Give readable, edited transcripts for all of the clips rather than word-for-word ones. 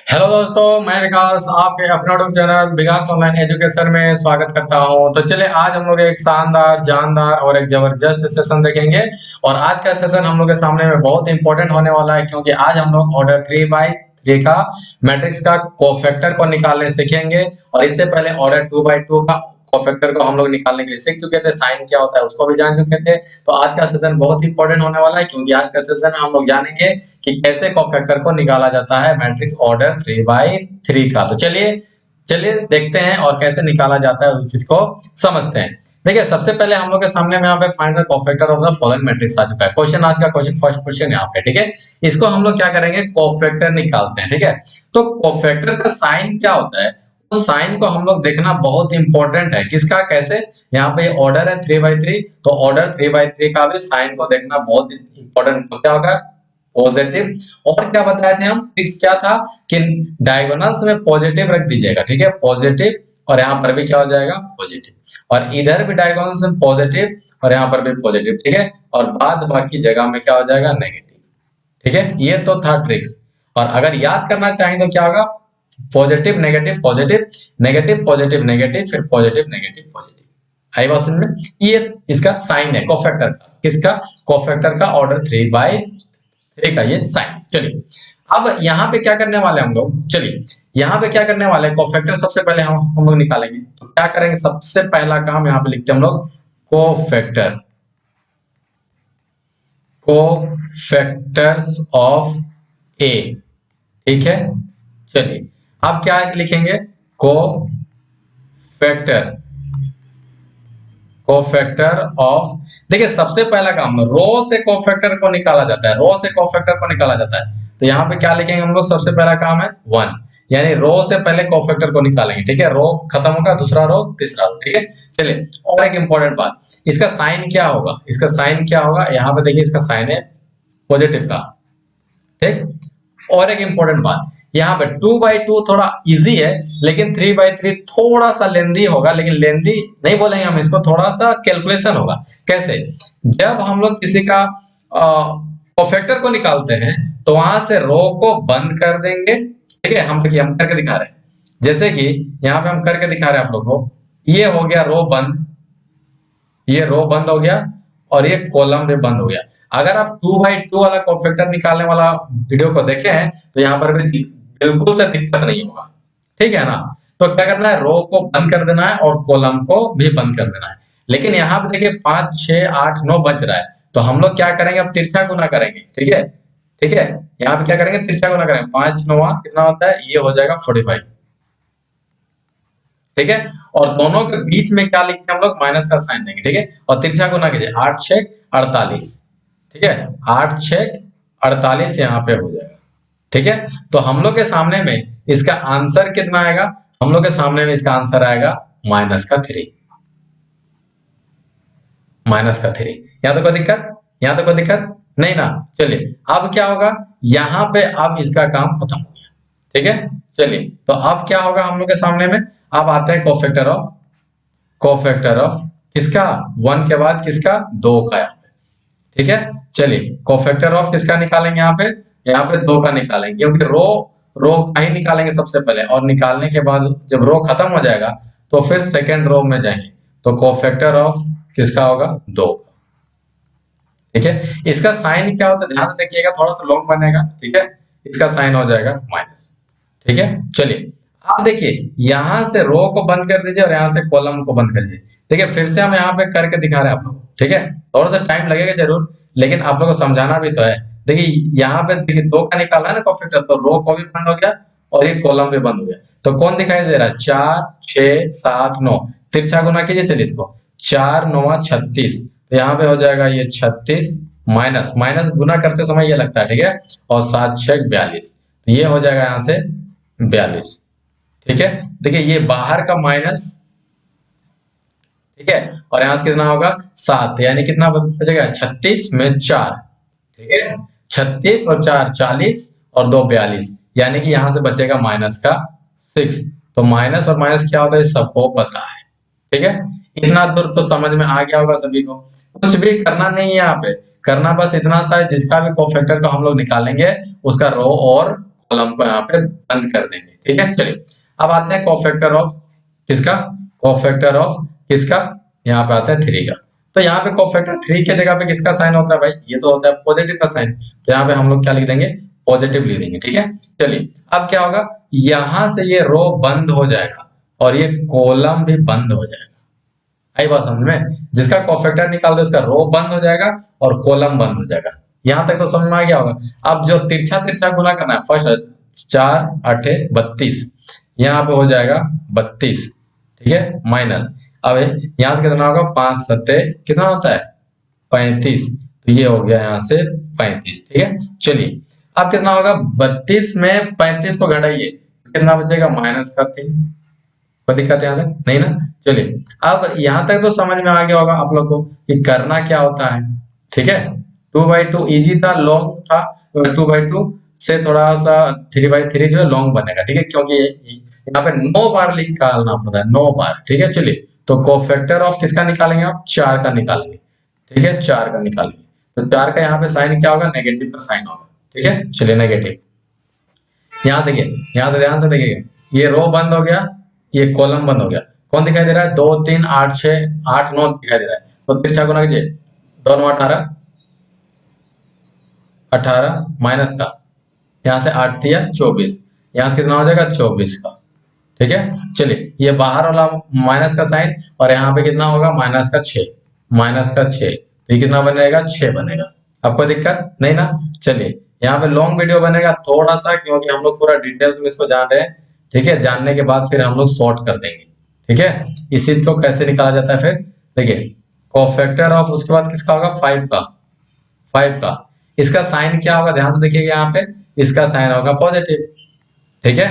Hello दोस्तों, मैं विकास आपके अपना यूट्यूब चैनल विकास ऑनलाइन एजुकेशन में स्वागत करता हूं। तो चलिए आज हम लोग एक शानदार जानदार और एक जबरदस्त सेशन देखेंगे। और आज का सेशन हम लोग के सामने में बहुत इंपॉर्टेंट होने वाला है, क्योंकि आज हम लोग ऑर्डर 3/3 का मैट्रिक्स का कोफैक्टर को निकालने सीखेंगे। और इससे पहले ऑर्डर 2/2 का कोफैक्टर को हम लोग निकालने के लिए सीख चुके थे, साइन क्या होता है उसको भी जान चुके थे। तो आज का सेशन बहुत इंपॉर्टेंट होने वाला है, क्योंकि आज का सेशन में हम लोग जानेंगे कि कैसे कोफैक्टर को निकाला जाता है मैट्रिक्स ऑर्डर 3/3 का। तो चलिए चलिए देखते हैं और कैसे निकाला जाता है उस चीज को समझते हैं। देखिए, सबसे पहले हम लोग के सामने में यहाँ पे find the cofactor of the following matrix आ चुका है। क्वेश्चन आज का क्वेश्चन फर्स्ट क्वेश्चन यहाँ पे, ठीक है। इसको हम लोग क्या करेंगे, कोफैक्टर निकालते हैं, ठीक है। तो कोफैक्टर का साइन क्या होता है, उस साइन को हम लोग देखना बहुत इंपॉर्टेंट है। किसका, कैसे, यहाँ पे ऑर्डर है 3/3, तो ऑर्डर 3/3 का भी साइन को देखना बहुत इंपॉर्टेंट क्या होगा, पॉजिटिव। और क्या बताए थे हम, ट्रिक्स क्या था कि डायगोनल्स में पॉजिटिव रख दीजिएगा, ठीक है, पॉजिटिव। और यहाँ पर भी क्या हो जाएगा, पॉजिटिव। और इधर भी डायगोनल्स में पॉजिटिव और यहाँ पर भी पॉजिटिव, ठीक है। और बाद बाकी जगह में क्या हो जाएगा, नेगेटिव, ठीक है। ये तो था ट्रिक्स। और अगर याद करना चाहें तो क्या होगा, positive negative positive, negative positive negative, फिर पॉजिटिव नेगेटिव पॉजिटिव। आई बात समझ में। ये इसका साइन है कोफैक्टर का, किसका, कोफैक्टर का ऑर्डर 3/3 का ये साइन। चलिए अब यहाँ पे क्या करने वाले हम लोग, चलिए यहाँ पे क्या करने वाले हैं, कोफैक्टर सबसे पहले हम लोग निकालेंगे। तो क्या करेंगे, सबसे पहला काम यहाँ पे लिखते हैं हम लोग, कोफैक्टर, कोफैक्टर्स ऑफ ए, ठीक है। चलिए अब क्या लिखेंगे, कोफैक्टर, कोफैक्टर ऑफ, देखिए सबसे पहला काम रो से कोफैक्टर को निकाला जाता है, रो से कोफैक्टर को निकाला जाता है। तो यहाँ पे क्या लिखेंगे हम लोग, सबसे पहला काम है 1, यानी रो से पहले कोफैक्टर को निकालेंगे, ठीक है। रो खत्म होगा, दूसरा रो तीसरा रो, ठीक है। चलिए और एक इंपॉर्टेंट बात, इसका साइन क्या होगा, इसका साइन क्या होगा, यहाँ पे देखिए इसका साइन है पॉजिटिव का, ठीक। और एक इंपॉर्टेंट बात, यहाँ पे 2/2 थोड़ा इजी है, लेकिन 3/3 थोड़ा सा लेंदी होगा, लेकिन लेंदी नहीं बोलेंगे हम इसको, थोड़ा सा कैलकुलेशन होगा। कैसे, जब हम लोग किसी का कोफैक्टर को निकालते हैं तो वहां से रो को बंद कर देंगे, ठीक है। हम देखिए हम करके दिखा रहे हैं, जैसे कि यहाँ पे हम करके दिखा रहे हैं आप लोग को, ये हो गया रो बंद, ये रो बंद हो गया, और ये कॉलम भी बंद हो गया। अगर आप 2/2 वाला कोफैक्टर निकालने वाला वीडियो को देखे हैं तो यहाँ पर भी बिल्कुल से दिक्कत नहीं होगा, ठीक है ना। तो क्या करना है, रो को बंद कर देना है और कॉलम को भी बंद कर देना है। लेकिन यहाँ पे देखिए 5 6 8 9 बच रहा है, तो हम लोग क्या करेंगे, अब तिरछा गुना करेंगे, ठीक है, ठीक है। यहाँ पे क्या करेंगे, तिरछा गुना करेंगे, 5 9 कितना होता है, ये हो जाएगा 45, ठीक है। और दोनों के बीच में क्या लिखते हैं हम लोग, माइनस का साइन देंगे, ठीक है। और तिरछा गुना कीजिए, 8 6 48, ठीक है, 8 6 48 यहाँ पे हो जाएगा, ठीक है। तो हम लोग के सामने में इसका आंसर कितना आएगा, हम लोग के सामने में इसका आंसर आएगा -3, -3। यहाँ तो कोई दिक्कत, यहाँ तो कोई दिक्कत नहीं ना। चलिए अब क्या होगा, यहाँ पे अब इसका काम खत्म हो गया, ठीक है। चलिए तो अब क्या होगा हम लोग के सामने में, अब आते हैं कोफैक्टर ऑफ, कोफैक्टर ऑफ किसका, 1 के बाद किसका, 2 का, यहाँ पे, ठीक है। चलिए कोफैक्टर ऑफ किसका निकालेंगे, यहाँ पे 2 का निकालेंगे, क्योंकि रो रो का ही निकालेंगे सबसे पहले, और निकालने के बाद जब रो खत्म हो जाएगा तो फिर सेकेंड रो में जाएंगे। तो कोफैक्टर ऑफ किसका होगा, 2, ठीक है। इसका साइन क्या होता है, ध्यान से देखिएगा, थोड़ा सा लॉन्ग बनेगा, ठीक है। इसका साइन हो जाएगा माइनस, ठीक है। चलिए आप देखिए, यहां से रो को बंद कर दीजिए और यहां से कॉलम को बंद कर दीजिए। देखिए फिर से हम यहाँ पे करके दिखा रहे हैं आप लोग, ठीक है। थोड़ा सा टाइम लगेगा जरूर, लेकिन आप लोग को समझाना भी तो है। देखिए यहाँ पे देखिए 2 का निकाला है ना कोफैक्टर, तो रो को भी बंद हो गया और ये कॉलम भी बंद हो गया। तो कौन दिखाई दे रहा है, 4 6 7 9, तिरछा गुना कीजिए, चलिए इसको, 4 9 36, तो यहाँ पे हो जाएगा ये 36, माइनस माइनस गुना करते समय ये लगता है, ठीक है। और 7 6 42, तो ये हो जाएगा यहाँ से 42, ठीक है। देखिए ये बाहर का माइनस, ठीक है, और यहां से कितना होगा 7, यानी कितना बचेगा, 36 में 4, ठीक है। 36 और 4 40 और 2 42, यानी कि यहां से बचेगा माइनस का 6। तो माइनस और माइनस क्या होता है सबको पता है, ठीक है। इतना दूर तो समझ में आ गया होगा सभी को। कुछ भी करना नहीं है यहाँ पे, करना बस इतना सा है, जिसका भी कोफैक्टर को हम लोग निकालेंगे उसका रो और कॉलम को यहाँ पे बंद कर देंगे। ठीक है, चलिए अब आते हैं कोफैक्टर ऑफ किसका, कोफैक्टर ऑफ किसका, यहाँ पे आता है 3 का। तो यहाँ पे कोफैक्टर 3 के जगह पे किसका साइन होता है भाई, ये तो होता है पॉजिटिव का साइन, तो यहाँ पे हम लोग क्या लिख देंगे, पॉजिटिव लिख देंगे। ठीक है, चलिए अब क्या होगा, यहां से ये रो बंद हो जाएगा और ये कॉलम भी बंद हो जाएगा। आई बात समझ में, जिसका कोफैक्टर निकाल दो उसका रो बंद हो जाएगा और कॉलम बंद हो जाएगा। यहां तक तो समझ में आ गया होगा। अब जो तिरछा तिरछा गुना करना है, फर्स्ट 4 8 32, यहाँ पे हो जाएगा 32। ठीक है, माइनस, अब यहाँ से कितना होगा, 5 7 कितना होता है 35, तो ये हो गया यहाँ से 35। ठीक है, चलिए अब कितना होगा, 32 में 35 को घटाइए, कितना बचेगा, -3। कोई दिक्कत है यहाँ तक नहीं ना। चलिए अब यहाँ तक तो समझ में आ गया होगा आप लोग को कि करना क्या होता है। ठीक है, 2/2 इजी था, लॉन्ग था, 2/2 से थोड़ा सा 3/3 जो है लॉन्ग बनेगा। ठीक है, क्योंकि यहाँ पे 9 बार निकालना पड़ता है, 9 बार। ठीक है, चलिए तो कोफैक्टर ऑफ किसका निकालेंगे आप, 4 का निकालेंगे। ठीक है, 4 का निकालेंगे, तो 4 का यहाँ पे साइन क्या होगा, नेगेटिव का साइन होगा। ठीक है, चलिए नेगेटिव, यहाँ देखिए, यहाँ से ध्यान से देखिएगा, ये रो बंद हो गया, ये कॉलम बंद हो गया। कौन दिखाई दे रहा है, 2 3 8 6 8 9 दिखाई दे रहा है। तो तिरछा गुना कीजिए, 2 9 18 18 माइनस का, यहाँ से 8 दिया 24, यहाँ से कितना हो जाएगा 24 का। ठीक है, चलिए ये बाहर वाला माइनस का साइन और यहाँ पे कितना होगा, माइनस का 6, माइनस का 6, तो ये कितना बनेगा, 6 बनेगा। अब कोई दिक्कत नहीं ना। चलिए यहाँ पे लॉन्ग वीडियो बनेगा थोड़ा सा, क्योंकि हम लोग पूरा डिटेल्स में इसको जान रहे हैं। ठीक है, जानने के बाद फिर हम लोग सॉर्ट कर देंगे। ठीक है, इस चीज को कैसे निकाला जाता है फिर देखिए, कोफैक्टर ऑफ उसके बाद किसका होगा, 5 का, 5 का। इसका साइन क्या होगा, ध्यान से देखिएगा, यहाँ पे इसका साइन होगा पॉजिटिव। ठीक है,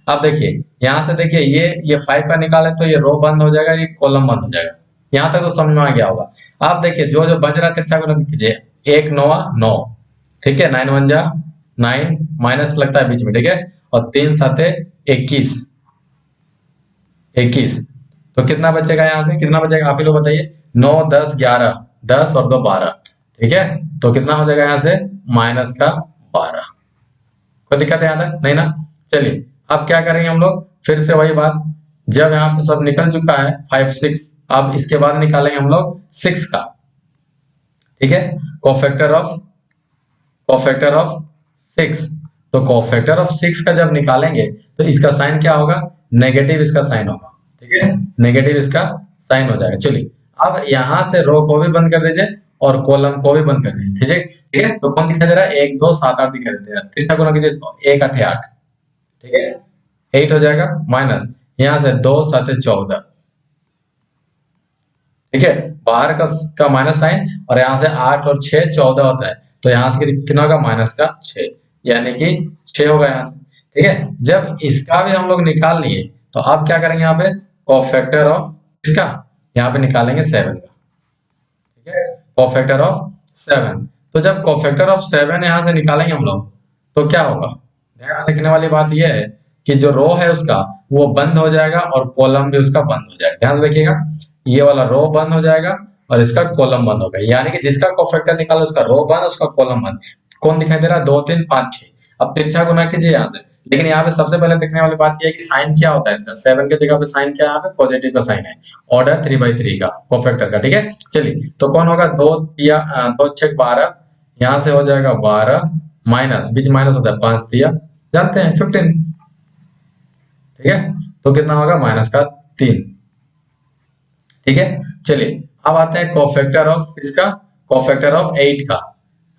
अब देखिए यहाँ से देखिए, ये 5 का निकाले तो ये रो बंद हो जाएगा, ये कॉलम बंद हो जाएगा। यहाँ तक तो समझ में आ गया होगा। अब देखिए जो जो बच रहा है तिरछा गुना कीजिए, 1 9 9, ठीक है, 9 1 जा 9, माइनस लगता है बीच में। ठीक है, और 3 7 21, 21, तो कितना बचेगा, यहाँ से कितना बचेगा आप ही लोग बताइए, 9 10 11, 10 और 2 12। ठीक है, तो कितना हो जाएगा यहाँ से, -12। कोई दिक्कत है यहाँ तक नहीं ना। चलिए अब क्या करेंगे हम लोग, फिर से वही बात, जब यहाँ पे सब निकल चुका है 5 6, अब इसके बाद निकालेंगे हम लोग 6 का। ठीक है, कोफैक्टर ऑफ 6, तो कोफैक्टर ऑफ 6 का जब निकालेंगे तो इसका साइन क्या होगा, नेगेटिव इसका साइन होगा। ठीक है, नेगेटिव इसका साइन हो जाएगा। चलिए अब यहाँ से रो को भी बंद कर दीजिए और कॉलम को भी बंद कर दीजिए। ठीक है, तो कौन दिखाई दे रहा है, 1 2 7 8 दिखाई दे रहा है। तीसरा गुना कीजिए इसको, 1 8 8। ठीक है, 8 हो जाएगा, माइनस यहाँ से 2 7 14। ठीक है, बाहर का माइनस साइन और यहाँ से 8 और 6 14 होता है, तो यहाँ से कितना होगा, -6, यानी कि 6 होगा यहाँ से। ठीक है, जब इसका भी हम लोग निकाल लिए तो अब क्या करेंगे, यहाँ पे कोफैक्टर ऑफ इसका यहाँ पे निकालेंगे 7 का। ठीक है, कोफैक्टर ऑफ 7, तो जब कोफैक्टर ऑफ 7 यहाँ से निकालेंगे हम लोग तो क्या होगा, ध्यान रखने वाली बात यह है कि जो रो है उसका वो बंद हो जाएगा और कॉलम भी उसका बंद हो जाएगा। ध्यान से देखिएगा, ये वाला रो बंद हो जाएगा और इसका कॉलम बंद होगा, यानी कि जिसका कोफैक्टर निकाला उसका रो बंद, उसका कॉलम बंद। कौन दिखाई दे रहा है, 2 3 5 6। अब तिरछा गुना कीजिए यहाँ से, लेकिन यहाँ पे सबसे पहले देखने वाली बात यह है कि साइन क्या होता है इसका, 7 की जगह पे साइन क्या है, यहाँ पे पॉजिटिव का साइन है, ऑर्डर 3/3 का कोफैक्टर का। ठीक है, चलिए तो कौन होगा, 2 2 6 12, यहाँ से हो जाएगा 12, माइनस बीच माइनस होता है, 5 दिया जानते हैं 15। ठीक है, तो कितना होगा, -3। ठीक है, चलिए अब आते हैं कोफैक्टर ऑफ इसका, कोफैक्टर ऑफ 8 का,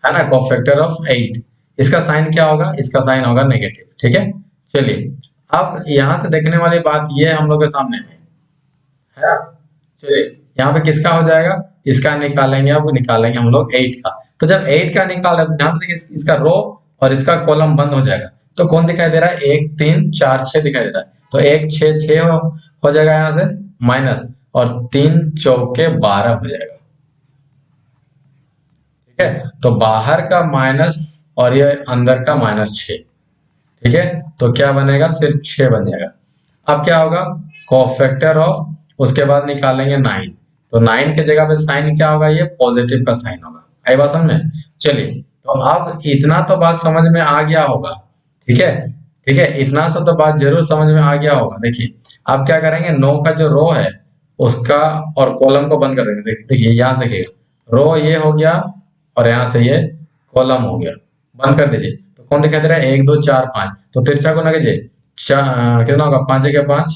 है ना, कोफैक्टर ऑफ 8, इसका साइन क्या होगा, इसका साइन होगा नेगेटिव। ठीक है, चलिए अब यहाँ से देखने वाली बात ये है हम लोग के सामने में, है ना। चलिए यहाँ पे किसका हो जाएगा, इसका निकालेंगे, अब निकालेंगे हम लोग 8 का। तो जब 8 का निकाल रहे तो ध्यान से देखिए, इसका रो और इसका कॉलम बंद हो जाएगा, तो कौन दिखाई दे रहा है, 1 3 4 6 दिखाई दे रहा है, तो 1 6 6 हो जाएगा यहाँ से, माइनस और 3 चौके 12 हो जाएगा। ठीक है, तो बाहर का माइनस और ये अंदर का -6। ठीक है, तो क्या बनेगा, सिर्फ 6 बन जाएगा। अब क्या होगा, कोफैक्टर ऑफ, उसके बाद निकालेंगे 9, तो 9 के जगह पे साइन क्या होगा, ये पॉजिटिव का साइन होगा। आई बात समझ में। चलिए तो अब इतना तो बात समझ में आ गया होगा। ठीक है, ठीक है, इतना सा तो बात जरूर समझ में आ गया होगा। देखिए अब क्या करेंगे, 9 का जो रो है उसका और कॉलम को बंद कर देंगे। देखिए यहाँ से देखिएगा, रो ये हो गया और यहाँ से ये कॉलम हो गया, बंद कर दीजिए। तो कौन दिखाई दे रहा है, 1 2 4 5, तो तिरछा को ना कीजिए, कितना होगा, 5 1 5,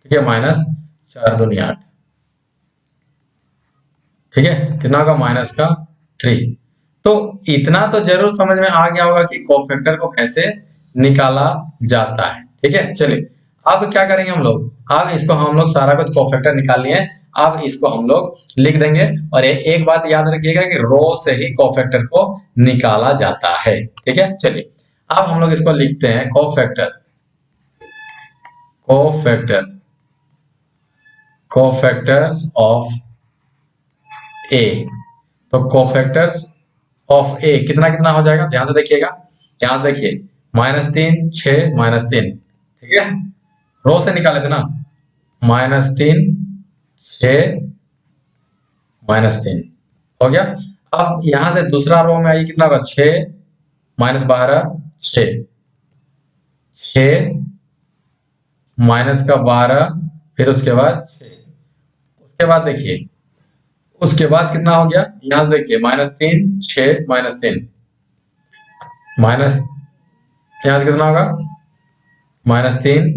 ठीक है, माइनस 4 दूनी 8, ठीक है, कितना होगा, माइनस का 3। तो इतना तो जरूर समझ में आ गया होगा कि कोफैक्टर को कैसे निकाला जाता है। ठीक है, चलिए अब क्या करेंगे हम लोग, अब इसको हम लोग सारा कुछ कोफैक्टर निकाल लिए, अब इसको हम लोग लिख देंगे। और एक बात याद रखिएगा कि रो से ही कोफैक्टर को निकाला जाता है। ठीक है, चलिए अब हम लोग इसको लिखते हैं, कोफैक्टर, कोफैक्टर, कोफैक्टर्स ऑफ ए। तो कोफैक्टर्स ऑफ ए कितना कितना हो जाएगा, ध्यान से देखिएगा, यहां से देखिए, -3 6 -3, ठीक है, रो से निकाले थे ना, -3 6 -3 हो गया। अब यहां से दूसरा रो में आई, कितना होगा, 6 -12 6, 6 -12, फिर उसके बाद 6, उसके बाद देखिए, उसके बाद कितना हो गया, यहां से देखिए, -3 6 -3, माइनस, यहां से कितना होगा, -3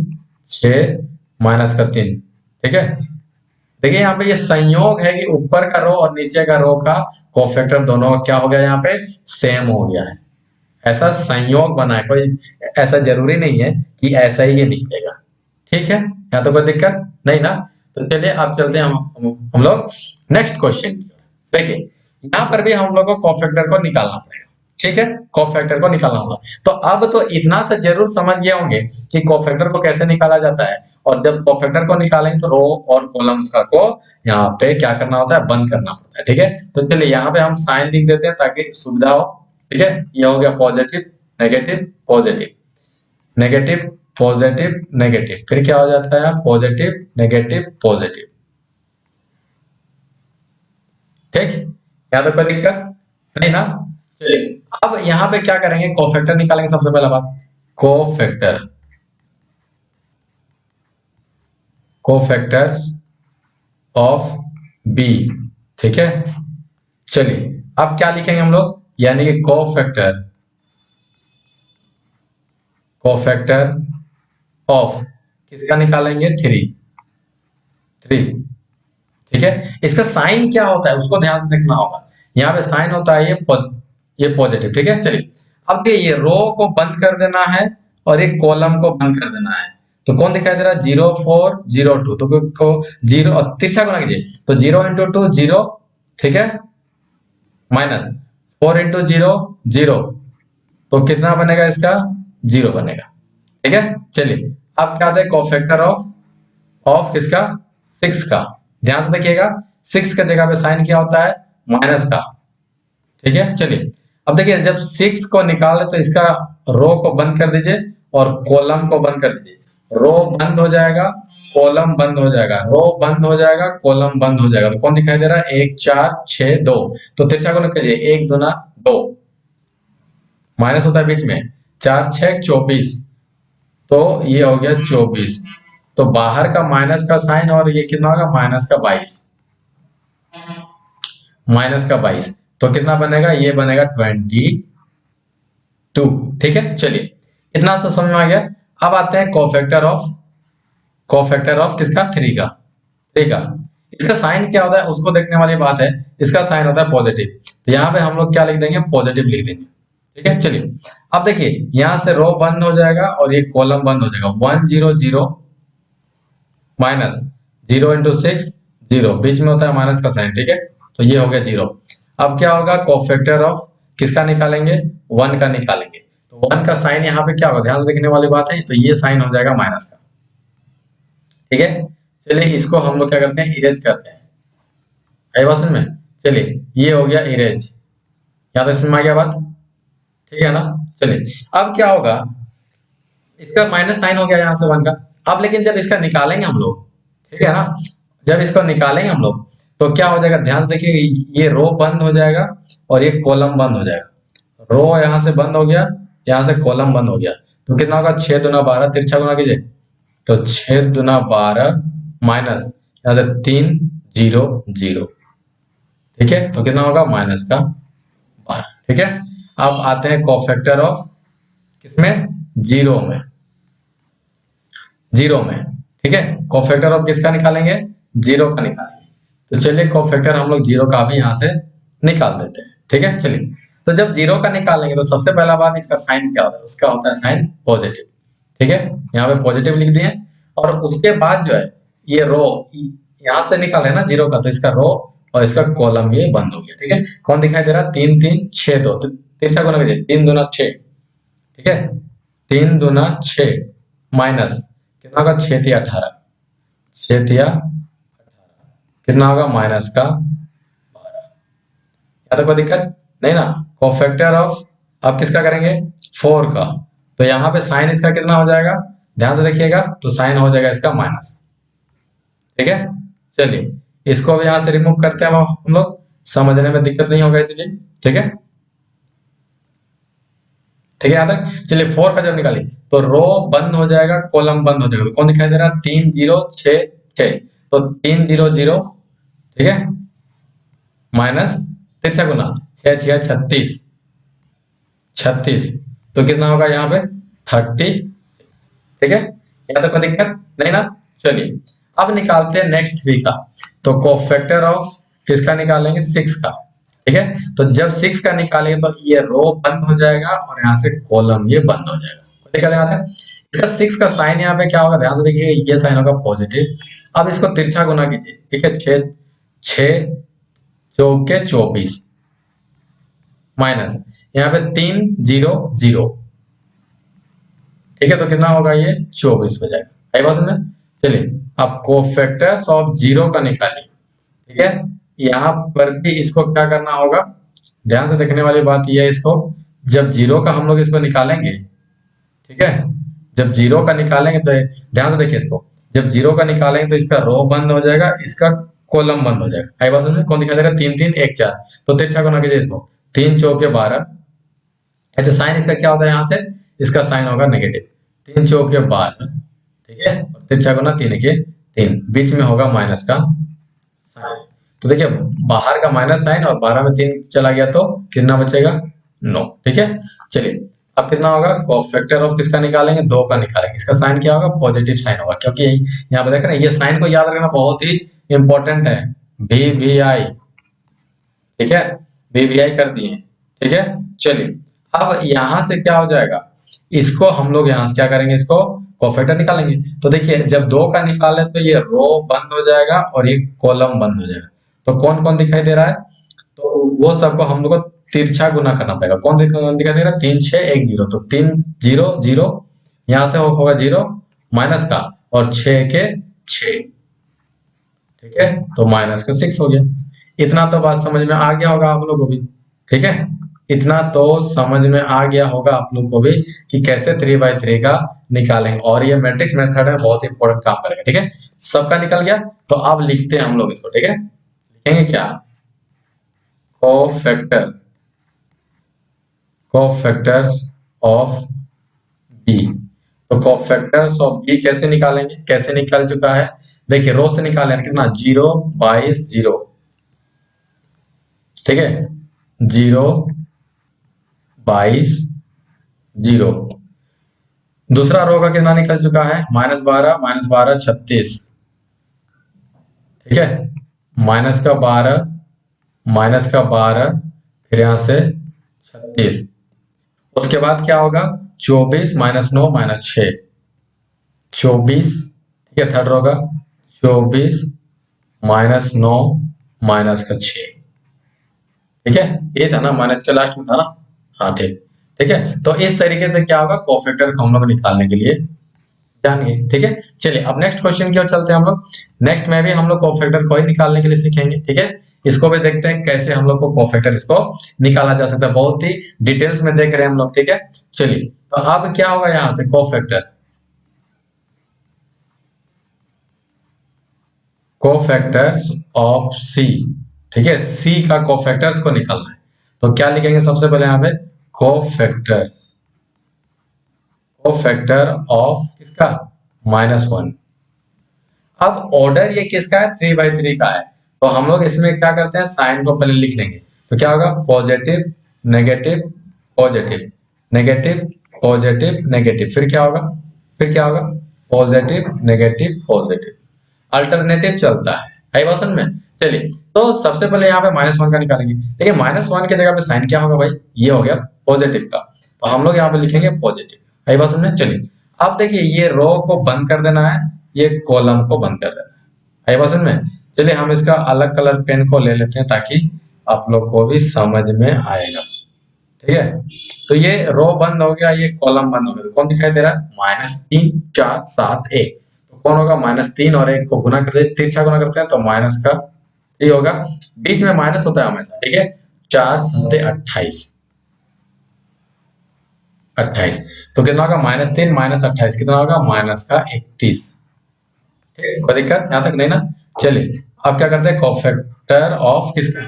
6 -3, ठीक है। देखिए यहाँ पे ये संयोग है कि ऊपर का रो और नीचे का रो का कोफैक्टर दोनों का क्या हो गया, यहाँ पे सेम हो गया है। ऐसा संयोग बना है, कोई ऐसा जरूरी नहीं है कि ऐसा ही ये निकलेगा। ठीक है, यहाँ तो कोई दिक्कत नहीं ना। तो चलिए अब चलते हैं हम लोग नेक्स्ट क्वेश्चन। देखिए यहाँ पर भी हम लोग को कोफैक्टर को निकालना पड़ेगा। ठीक है, कोफैक्टर को निकालना होगा। तो अब तो इतना सा जरूर समझ गए होंगे कि कोफैक्टर को कैसे निकाला जाता है, और जब कोफैक्टर को निकालेंगे तो रो और कॉलम्स का को यहाँ पे क्या करना होता है, बंद करना पड़ता है। ठीक है, तो चलिए यहाँ पे हम साइन लिख देते हैं ताकि सुविधा हो। ठीक है, ये हो गया positive negative positive, negative positive negative, फिर क्या हो जाता है, पॉजिटिव नेगेटिव पॉजिटिव। ठीक, यहाँ तो कोई दिक्कत नहीं ना। चलिए अब यहाँ पे क्या करेंगे, कोफैक्टर निकालेंगे। सबसे पहला बात, कोफैक्टर, कोफैक्टर्स ऑफ बी। ठीक है, चलिए अब क्या लिखेंगे हम लोग, यानी कि कोफैक्टर, कोफैक्टर ऑफ किसका निकालेंगे, 3 3। ठीक है, इसका साइन क्या होता है उसको ध्यान से देखना होगा। यहाँ पे साइन होता है ये पॉजिटिव। ठीक है, चलिए अब ये रो को बंद कर देना है और एक कॉलम को बंद कर देना है। तो कौन दिखाई दे रहा है, 0 4 0 2, तो जीरो और तिरछा को ना कीजिए, तो 0 × 2 0, ठीक है, माइनस 4 × 0 0, तो कितना बनेगा इसका, 0 बनेगा। ठीक है, चलिए अब क्या आता है, कोफैक्टर ऑफ, ऑफ किसका, 6 का। ध्यान से देखिएगा, 6 का जगह पे साइन क्या होता है, माइनस का। ठीक है, चलिए अब देखिए, जब 6 को निकाले तो इसका रो को बंद कर दीजिए और कॉलम को बंद कर दीजिए। रो बंद हो जाएगा, कॉलम बंद हो जाएगा, रो बंद हो जाएगा, कॉलम बंद हो जाएगा। तो कौन दिखाई दे रहा है, 1 4 6 2, तो तिरछा को लग कीजिए, 1 2 2, माइनस होता है बीच में, 4 6 24, तो ये हो गया 24। तो बाहर का माइनस का साइन और ये कितना होगा, -22, -22, तो कितना बनेगा, ये बनेगा 22। ठीक है, चलिए इतना तो समझ में आ गया। अब आते हैं कोफैक्टर ऑफ, कोफैक्टर ऑफ किसका, 3 का। 3 का इसका साइन क्या होता है उसको देखने वाली बात है। इसका साइन होता है पॉजिटिव, तो यहाँ पे हम लोग क्या लिख देंगे, पॉजिटिव लिख देंगे। ठीक है, चलिए अब देखिए, यहां से रो बंद हो जाएगा और ये कॉलम बंद हो जाएगा। 1 0 0 माइनस 0 × 6 0, बीच में होता है माइनस का साइन। ठीक है, तो ये हो गया 0। अब क्या होगा, कोफैक्टर ऑफ किसका निकालेंगे, 1 का निकालेंगे। तो 1 का साइन यहाँ पे क्या होगा, ध्यान से देखने वाली बात है, तो ये साइन हो जाएगा माइनस का। ठीक है, चलिए इसको हम लोग क्या करते हैं, इरेज करते हैं। आई बात समझ में, चलिए ये हो गया इरेज। यहाँ तक समझ में आ गया बात, ठीक है ना। चलिए अब क्या होगा, इसका माइनस साइन हो गया यहाँ से 1 का। अब लेकिन जब इसका निकालेंगे हम लोग, ठीक है ना, जब इसको निकालेंगे हम लोग तो क्या हो जाएगा, ध्यान से देखिए, ये रो बंद हो जाएगा और ये कॉलम बंद हो जाएगा। रो यहाँ से बंद हो गया यहाँ से कॉलम बंद हो गया, तो कितना होगा 6 दूना 12, तिरछा गुना कीजिए, तो 6 दूना 12 माइनस यहाँ से 3 0 0, ठीक है, तो कितना होगा माइनस का 12, ठीक है। अब आते हैं कोफैक्टर ऑफ किसमें, जीरो में, जीरो में, ठीक है। कोफैक्टर ऑफ किसका निकालेंगे, जीरो का निकालेंगे। तो चलिए कोफैक्टर हम लोग जीरो का भी यहाँ से निकाल देते हैं, ठीक है। चलिए, तो जब जीरो का निकालेंगे तो सबसे पहला बात इसका साइन क्या होता है, उसका होता है साइन पॉजिटिव, ठीक है, यहाँ पे पॉजिटिव लिख दिए। और उसके बाद जो है ये रो यहाँ से निकाले ना जीरो का, तो इसका रो और इसका कॉलम ये बंद हो गया, ठीक है। कौन दिखाई दे रहा है, 3 3 6 2, तो तिरछा गुना कीजिए, 3 दूना 6, ठीक है, 3 दूना 6 माइनस कितना होगा 6 तिया 18, 6 तिया कितना होगा माइनस का 12। या तो कोई दिक्कत नहीं ना। कोफैक्टर ऑफ अब किसका करेंगे, 4 का, तो यहाँ पे साइन इसका कितना हो जाएगा, ध्यान से देखिएगा, तो साइन हो जाएगा इसका माइनस, ठीक है। चलिए इसको भी यहाँ से रिमूव करते हैं हम लोग, समझने में दिक्कत नहीं होगा इसलिए, ठीक है, ठीक है यहाँ तक। चलिए 4 का जब निकालिए तो रो बंद हो जाएगा, कॉलम बंद हो जाएगा, तो कौन दिखाई दे रहा है 3 0 6 6, तो 3 0 0, ठीक है, माइनस तिरछा गुना 6 6 36 36, तो कितना होगा यहाँ पे 30, ठीक है, यहाँ तक कोई दिक्कत नहीं ना। चलिए अब निकालते हैं नेक्स्ट 3 का, तो कोफैक्टर ऑफ किसका निकालेंगे 6 का, ठीक है। तो जब 6 का निकालेंगे तो ये रो बंद हो जाएगा और यहाँ से कॉलम ये बंद हो जाएगा, निकल आता है। इसका 6 का साइन यहाँ पे क्या होगा, ध्यान से देखिए, ये साइन होगा पॉजिटिव। अब इसको तिरछा गुना कीजिए, ठीक है, 6 6 चौके 24 माइनस यहाँ पे 3 0 0, ठीक है, तो कितना होगा ये 24 हो जाएगा, आई बात समझ। चलिए अब कोफैक्टर्स ऑफ जीरो का निकालिए, ठीक है। यहाँ पर भी इसको क्या करना होगा, ध्यान से देखने वाली बात यह है, इसको जब जीरो का हम लोग इसको निकालेंगे, ठीक है, जब जीरो का निकालेंगे तो ध्यान से देखिए इसको, जब जीरो का निकालेंगे तो इसका रो बंद हो जाएगा, इसका कॉलम बंद हो जाएगा, आई बात समझ। कौन दिखा दे रहा है 3 3 1 4, तो तिरछा गुना कीजिए इसको, 3 चौके 12। अच्छा साइन इसका क्या होता है, यहाँ से इसका साइन होगा नेगेटिव, 3 चौके 12, ठीक है, तिरछा गुना 3 के 3, बीच में होगा माइनस का साइन। तो देखिए बाहर का माइनस साइन और 12 में 3 चला गया तो कितना बचेगा 9, ठीक है। चलिए अब कितना होगा, कोफैक्टर ऑफ किसका निकालेंगे, 2 का निकालेंगे, इसका साइन क्या होगा, पॉजिटिव साइन होगा, क्योंकि यहाँ पे देख रहे हैं ये साइन को याद रखना बहुत ही इंपॉर्टेंट है, वी वी आई, ठीक है, वी वी आई कर दिए, ठीक है। चलिए अब यहां से क्या हो जाएगा, इसको हम लोग यहाँ से क्या करेंगे, इसको कोफैक्टर निकालेंगे। तो देखिए जब 2 का निकाले तो ये रो बंद हो जाएगा और ये कॉलम बंद हो जाएगा, तो कौन कौन दिखाई दे रहा है, तो वो सबको हम लोग को तिरछा गुना करना पड़ेगा। कौन दिखाई दे रहा है 3 6 1 0, तो 3 0 0, यहाँ से होगा 0 माइनस का और 6 के 6, ठीक है, तो माइनस का 6 हो गया। इतना तो बात समझ में आ गया होगा आप लोग को भी, ठीक है, इतना तो समझ में आ गया होगा आप लोग को भी कि कैसे 3/3 का निकालेंगे, और ये मैट्रिक्स मेथड है, बहुत इंपॉर्टेंट काम करेगा, ठीक है। सबका निकल गया, तो अब लिखते हैं हम लोग इसको, ठीक है, लिखेंगे क्या, कोफैक्टर कोफैक्टर्स ऑफ बी। तो कोफैक्टर्स ऑफ बी कैसे निकालेंगे, कैसे निकल चुका है, देखिए रो से निकाले कितना 0 22 0, ठीक है, 0 22 0। दूसरा रो का कितना निकल चुका है, -12 -12 36, ठीक है, -12 -12 फिर यहां से 36, उसके बाद क्या होगा 24 -9 -6, 24, ठीक है, थर्ड रो का 24 -9 -6, ठीक है, ये था ना माइनस का लास्ट में था ना, हाँ ठीक, ठीक है। तो इस तरीके से क्या होगा, कोफैक्टर को हम लोग निकालने के लिए जानिए, ठीक है। चलिए अब नेक्स्ट क्वेश्चन की ओर चलते हैं हम लोग। नेक्स्ट में भी हम लोग कोफैक्टर को ही निकालने के लिए सीखेंगे, ठीक है। इसको भी देखते हैं कैसे हम लोग को कोफैक्टर इसको निकाला जा सकता है, बहुत ही डिटेल्स में देख रहे हैं हम लोग, ठीक है। चलिए तो अब क्या होगा यहाँ से कोफैक्टर्स ऑफ सी, ठीक है, सी का कोफैक्टर्स को निकालना है, तो क्या लिखेंगे सबसे पहले यहाँ पे कोफैक्टर कोफैक्टर ऑफ किसका, -1। अब ऑर्डर ये किसका है, 3/3 का है, तो हम लोग इसमें क्या करते हैं, साइन को पहले लिख लेंगे। तो क्या होगा, positive negative positive negative positive negative, फिर क्या होगा, पॉजिटिव नेगेटिव पॉजिटिव, अल्टरनेटिव चलता है। आई बात समझ में। चलिए, तो सबसे पहले यहाँ पे -1 का निकालेंगे। देखिए -1 की जगह पे साइन क्या होगा भाई, ये हो गया पॉजिटिव का, तो हम लोग यहाँ पे लिखेंगे पॉजिटिव। आई बात समझ में। चलिए, अब देखिए ये रो को बंद कर देना है, ये कॉलम को बंद कर देना है। आई बात समझ में। चलिए हम इसका अलग कलर पेन को ले लेते हैं ताकि आप लोग को भी समझ में आएगा। ठीक है, तो ये रो बंद हो गया, ये कॉलम बंद हो गया, तो कौन दिखाई दे रहा है, -3 4 7 1, तो कौन होगा, -3 और 1 को गुना करते हैं, तिरछा गुना करते हैं तो माइनस का ये होगा, बीच में माइनस होता है हमेशा। ठीक है, 4 7 28 28, तो कितना होगा, -3 -28 कितना होगा, -31। ठीक है, कोई दिक्कत यहाँ तक नहीं ना। चलिए अब क्या करते हैं, कोफैक्टर ऑफ किसका,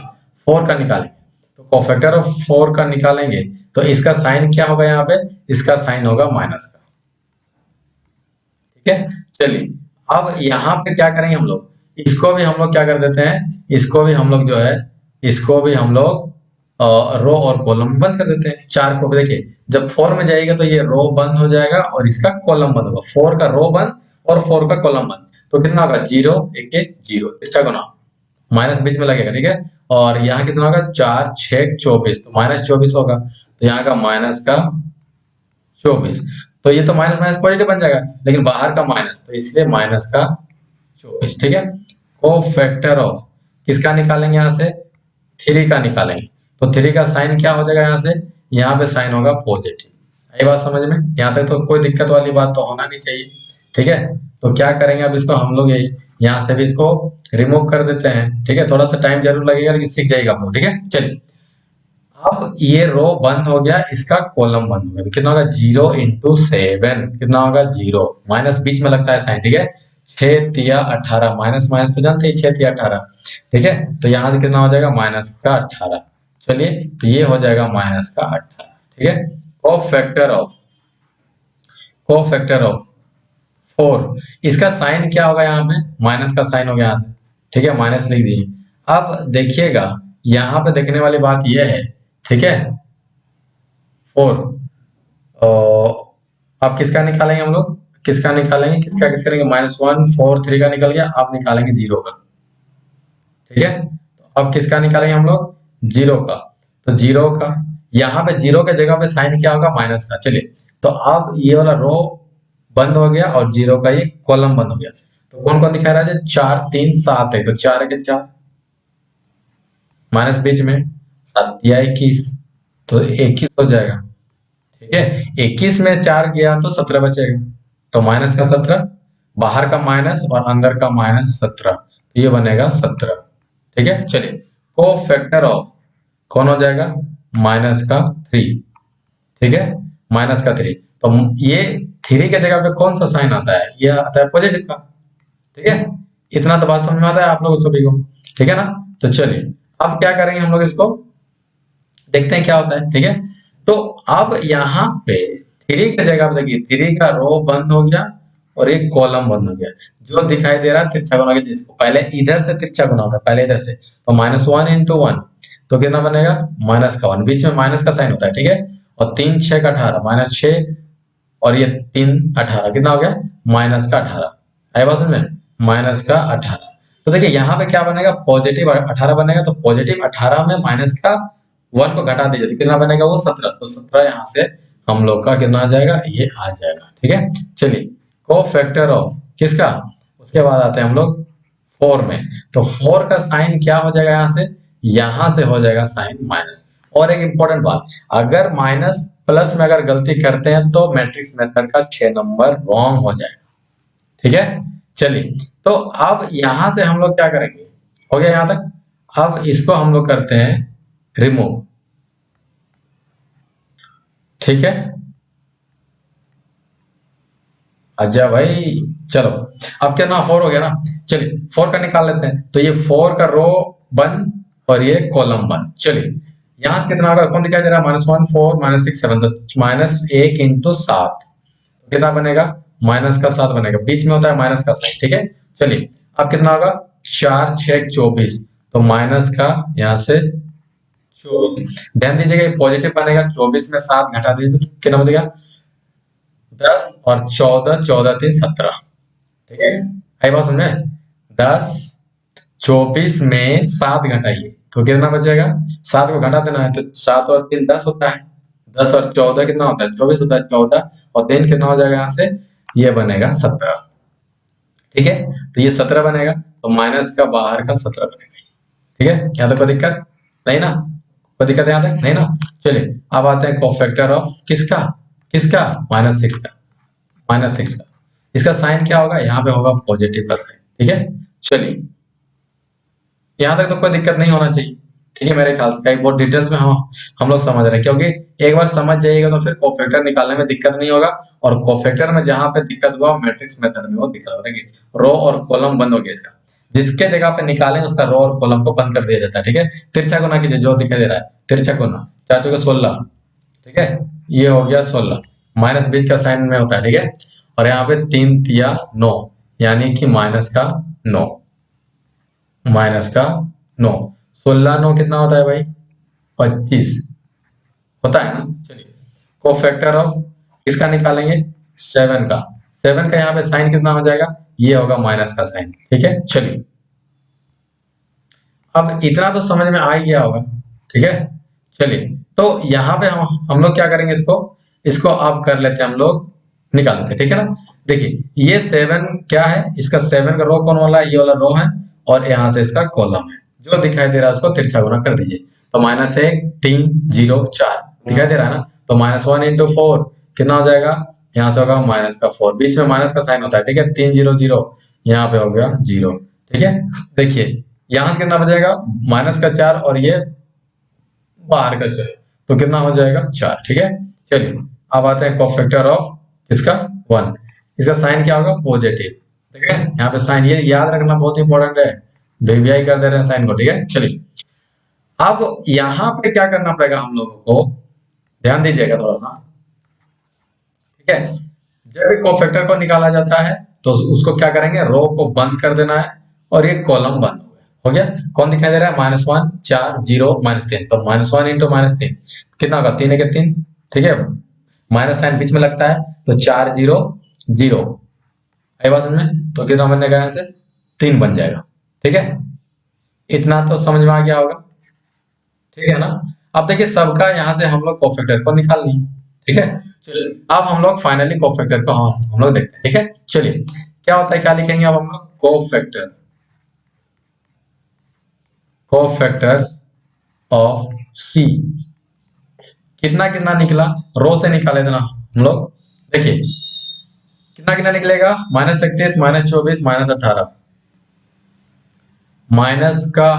4 का निकालेंगे। तो कोफैक्टर ऑफ 4 का निकालेंगे तो इसका साइन क्या होगा, यहाँ पे इसका साइन होगा माइनस का। ठीक है, चलिए अब यहाँ पे क्या करेंगे हम लोग, इसको भी हम लोग क्या कर देते हैं, इसको भी हम लोग जो है, इसको भी हम लोग रो और कॉलम बंद कर देते हैं। 4 को भी देखिए, जब 4 में जाएगा तो ये रो बंद हो जाएगा और इसका कॉलम बंद होगा, 4 का रो बंद और 4 का कॉलम बंद, तो कितना होगा, 0 1 1 0, अच्छा गुना, माइनस बीच में लगेगा। ठीक है, और यहाँ कितना होगा, 4 6 24, तो -24 होगा, तो यहाँ का -24, तो ये तो माइनस माइनस पॉजिटिव बन जाएगा, लेकिन बाहर का माइनस, तो इसलिए -24। ठीक है, कोफैक्टर ऑफ किसका निकालेंगे, यहाँ से 3 का निकालेंगे, तो 3 का साइन क्या हो जाएगा, यहाँ से यहाँ पे साइन होगा पॉजिटिव। आई बात समझ में, यहाँ तक तो कोई दिक्कत वाली बात तो होना नहीं चाहिए। ठीक है, तो क्या करेंगे, अब इसको हम लोग यहाँ से भी इसको रिमूव कर देते हैं। ठीक है, थोड़ा सा टाइम जरूर लगेगा लेकिन सीख जाएगा आप लोग। ठीक है, चलिए अब ये रो बंद हो गया, इसका कॉलम बंद हो गया, तो कितना होगा, 0 × 7 कितना होगा, 0, माइनस बीच में लगता है साइन। ठीक है, 6 तिया 18, माइनस माइनस तो जानते हैं, 6 तिया 18। ठीक है, तो यहाँ से कितना हो जाएगा, -18। चलिए, तो ये हो जाएगा -18। ठीक है, कोफैक्टर ऑफ 4, इसका साइन क्या होगा, यहाँ पे माइनस का साइन हो गया यहाँ से। ठीक है, माइनस लिख दिए। अब देखिएगा यहाँ पे देखने वाली बात यह है, ठीक है, 4, अब किसका निकालेंगे हम लोग, किसका निकालेंगे, किसका किसका करेंगे, -1 4 3 का निकल गया, अब निकालेंगे 0 का। ठीक है, तो अब किसका निकालेंगे हम लोग, 0 का, तो 0 का, यहाँ पे 0 के जगह पे साइन क्या होगा, माइनस का। चलिए, तो अब ये वाला रो बंद हो गया और 0 का ये कॉलम बंद हो गया, तो कौन कौन दिखा रहा है, 4 3 7 1, तो 4 के 4, माइनस बीच में 7 या 21, तो 21 हो जाएगा। ठीक है, 21 में 4 गया तो 17 बचेगा, तो माइनस का 17, बाहर का माइनस और अंदर का -17, तो ये बनेगा 17। ठीक है, चलिए कोफैक्टर ऑफ कौन हो जाएगा, -3। ठीक है, -3, तो ये 3 के जगह पे कौन सा साइन आता है, ये आता है पॉजिटिव का। ठीक है, इतना तो बात समझ में आता है आप लोगों सभी को। ठीक है ना, तो चलिए अब क्या करेंगे हम लोग, इसको देखते हैं क्या होता है। ठीक है, तो अब यहाँ पे 3 की जगह पे देखिए, 3 का रो बंद हो गया और एक कॉलम बंद हो गया, जो दिखाई दे रहा है तिरछा गुना के, जिसको पहले इधर से तिरछा गुना होता है, पहले इधर से, तो -1 × 1, तो कितना बनेगा, -1, बीच में माइनस का साइन होता है। ठीक है, और 3 6 का 18, -6, और ये 3 18, कितना हो गया, -18। आई बात समझ में, -18। तो देखिए यहाँ पे क्या बनेगा, पॉजिटिव 18 बनेगा, तो पॉजिटिव 18 में माइनस का 1 को घटा दीजिए, तो कितना बनेगा, वो 17, तो 17 यहाँ से हम लोग का कितना आ जाएगा, ये आ जाएगा। ठीक है, चलिए कोफैक्टर ऑफ किसका, उसके बाद आते हैं हम लोग 4 में, तो 4 का साइन क्या हो जाएगा, यहाँ से हो जाएगा साइन माइनस। और एक इंपॉर्टेंट बात, अगर माइनस प्लस में अगर गलती करते हैं तो मैट्रिक्स मेथड का 6 नंबर रॉन्ग हो जाएगा। ठीक है, चलिए तो अब यहां से हम लोग क्या करेंगे, हो गया यहां तक, अब इसको हम लोग करते हैं रिमूव। ठीक है, अच्छा भाई, चलो अब कितना 4 हो गया ना, चलिए 4 का निकाल लेते हैं, तो ये 4 का रो बंद और ये कॉलम बंद। चलिए यहां से कितना होगा, कौन दिखाई दे रहा है, -1 4 -6 7, तो -1 × 7, कितना बनेगा, -7 बनेगा, बीच में होता है माइनस का साइन, ठीक है। चलिए अब कितना होगा, 4 6 24, तो माइनस का यहाँ से 24, ध्यान दीजिएगा ये पॉजिटिव बनेगा, 24 में 7 घटा दीजिए तो कितना बचेगा, 10 और 14, 14 3 17, ठीक है। आई बात समझ में, 10 24 में 7 घटाइए तो कितना बचेगा, 7 को घटा देना है तो 7 और 3 10 होता है, 10 और 14 कितना होता है, 24 होता है, 14 और 3 कितना हो जाएगा यहाँ से, ये बनेगा 17, ठीक है। तो ये 17 बनेगा, तो माइनस का बाहर का 17 बनेगा, ठीक है। यहाँ तक कोई दिक्कत नहीं ना, कोई दिक्कत यहाँ तक नहीं ना। चलिए अब आते हैं कोफैक्टर ऑफ किसका, किसका, -6 का, -6 का। इसका साइन क्या होगा, यहाँ पे होगा पॉजिटिव का साइन, ठीक है। चलिए यहाँ तक तो कोई दिक्कत नहीं होना चाहिए, ठीक है। मेरे ख्याल से बहुत डिटेल्स में हम लोग समझ रहे हैं, क्योंकि एक बार समझ जाइएगा तो फिर कोफैक्टर निकालने में दिक्कत नहीं होगा। और कोफैक्टर में जहां पे दिक्कत हुआ मैट्रिक्स मेथड में वो दिक्कत हो देखिए, रो और कॉलम बंद हो गया इसका, जिसके जगह पे निकालेंगे उसका रो और कॉलम को बंद कर दिया जाता है, ठीक है। तिरछा कोना कीजिए, जो दिखाई दे रहा है तिरछा कोना, 4 का 16, ठीक है, ये हो गया 16, -20 का साइन में होता है, ठीक है। और यहाँ पे 3 तिया 9, यानी कि माइनस का 9, माइनस का 9, 16 9 कितना होता है भाई, 25 होता है ना। चलिए कोफैक्टर ऑफ किसका निकालेंगे, 7 का, 7 का यहाँ पे साइन कितना हो जाएगा, ये होगा माइनस का साइन, ठीक है। चलिए अब इतना तो समझ में आ ही गया होगा, ठीक है। चलिए तो यहाँ पे हम लोग क्या करेंगे, इसको इसको अब कर लेते हैं हम लोग, निकाल लेते हैं, ठीक है ना। देखिए ये 7 क्या है, इसका 7 का रो कौन वाला है, ये वाला रो है, और यहाँ से इसका कॉलम है, जो दिखाई दे रहा है उसको तिरछा गुना कर दीजिए, तो -1 3 0 4 दिखाई दे रहा है ना, तो -1 × 4 कितना हो जाएगा, यहाँ से होगा माइनस का 4, बीच में माइनस का साइन होता है, ठीक है। 3 0 0, यहाँ पे हो गया 0, ठीक है। देखिए यहाँ से कितना बचेगा, -4 और ये बाहर का 4, तो कितना हो जाएगा 4, ठीक है। चलिए अब आते हैं कोफैक्टर ऑफ इसका 1, इसका साइन क्या होगा, पॉजिटिव, ठीक है। यहाँ पे साइन ये याद रखना बहुत इंपॉर्टेंट है, वीवीआई कर दे रहे हैं साइन को, ठीक है। चलिए अब यहाँ पे क्या करना पड़ेगा हम लोगों को, ध्यान दीजिएगा थोड़ा सा, ठीक है। जब भी कोफैक्टर को निकाला जाता है तो उसको क्या करेंगे, रो को बंद कर देना है, और ये कॉलम बंद हो गया, कौन दिखाई दे रहा है, -1 4 0 -3, तो -1 × -3 कितना होगा, 3 1 3, ठीक है, माइनस साइन बीच में लगता है, तो 4 0 0, आई बात समझ में, तो कितना बनेगा, यहाँ से 3 बन जाएगा, ठीक है। इतना तो समझ में आ गया होगा, ठीक है ना। अब देखिए सबका यहाँ से हम लोग कोफैक्टर को निकाल लिए, ठीक है। चलिए अब हम लोग फाइनली कोफैक्टर को हम लोग देखते हैं, ठीक है। चलिए क्या होता है, क्या लिखेंगे अब हम लोग, कोफैक्टर, कोफैक्टर्स ऑफ सी, कितना कितना निकला, रो से निकाले देना हम लोग, देखिए कितना कितना निकलेगा, -31 -24 -18, माइनस का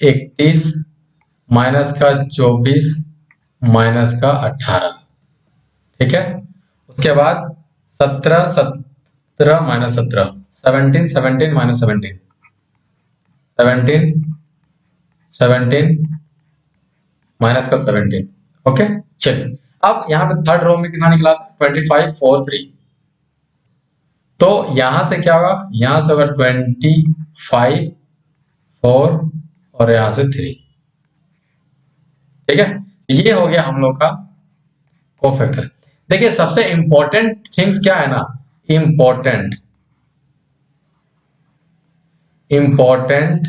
31 माइनस का 24 माइनस का 18, ठीक है। उसके बाद 17 17 -17, 17 17 -17, 17 17 माइनस का 17, ओके। चलिए अब यहाँ पे थर्ड रो में कितना निकला था, 25 4 3, तो यहां से क्या होगा, यहां से होगा 25 4 और यहां से 3, ठीक है। ये हो गया हम लोग का कोफैक्टर। देखिए सबसे इंपॉर्टेंट थिंग्स क्या है ना, इंपॉर्टेंट इंपॉर्टेंट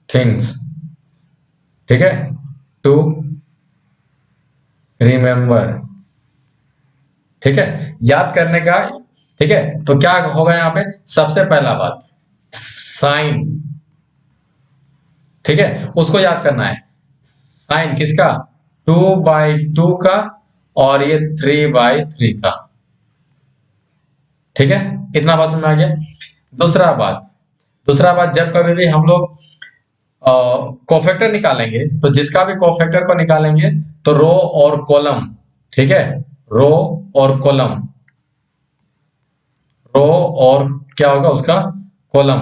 थिंग्स, ठीक है, टू रिमेंबर, ठीक है, याद करने का, ठीक है। तो क्या होगा यहाँ पे, सबसे पहला बात साइन, ठीक है, उसको याद करना है, साइन किसका, 2/2 का, और ये 3/3 का, ठीक है। इतना बात समझ में आ गया। दूसरा बात जब कभी भी हम लोग कोफैक्टर निकालेंगे, तो जिसका भी कोफैक्टर को निकालेंगे तो रो और कॉलम, ठीक है, रो और कॉलम, रो और क्या होगा उसका कॉलम,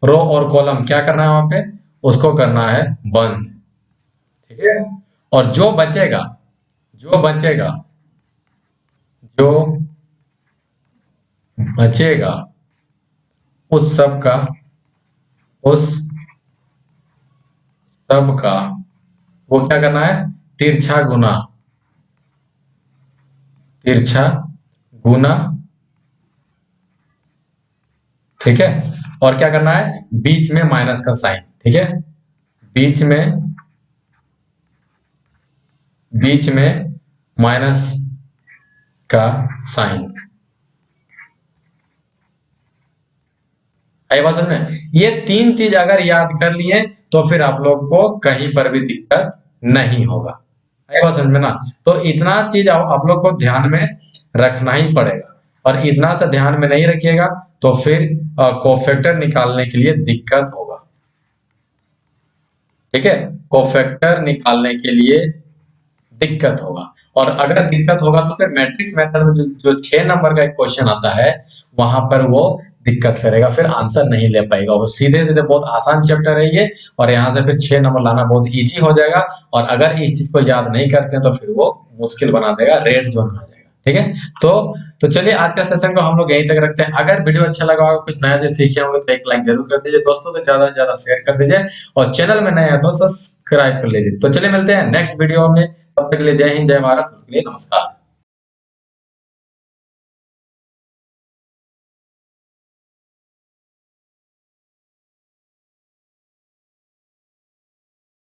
रो और कॉलम क्या करना है वहां पे, उसको करना है बंद, ठीक है। और जो बचेगा जो बचेगा जो बचेगा उस सब का उस सब का वो क्या करना है, तिरछा गुना, तिरछा गुना, ठीक है। और क्या करना है, बीच में माइनस का साइन, ठीक है, बीच में माइनस का साइन। आई बात समझ में, ये तीन चीज अगर याद कर लिए तो फिर आप लोग को कहीं पर भी दिक्कत नहीं होगा। आई बात समझ में ना। तो इतना चीज आप लोग को ध्यान में रखना ही पड़ेगा, और इतना सा ध्यान में नहीं रखिएगा तो फिर कोफैक्टर निकालने के लिए दिक्कत होगा, ठीक है, कोफैक्टर निकालने के लिए दिक्कत होगा। और अगर दिक्कत होगा तो फिर मैट्रिक्स मेथड में जो 6 नंबर का एक क्वेश्चन आता है वहां पर वो दिक्कत करेगा, फिर आंसर नहीं ले पाएगा। वो सीधे सीधे बहुत आसान चैप्टर है ये, और यहाँ से फिर 6 नंबर लाना बहुत इजी हो जाएगा। और अगर इस चीज को याद नहीं करते हैं तो फिर वो मुश्किल बना देगा, रेड जोन में आ जाएगा, ठीक है। तो चलिए आज का सेशन को हम लोग यहीं तक रखते हैं। अगर वीडियो अच्छा लगा होगा, कुछ नया चीज सीखे होंगे तो एक लाइक जरूर कर दीजिए, दोस्तों को ज्यादा से ज्यादा शेयर कर दीजिए, और चैनल में नए हैं तो सब्सक्राइब कर लीजिए। तो चलिए मिलते हैं नेक्स्ट वीडियो में, तब तक के लिए जय हिंद जय भारत, नमस्कार।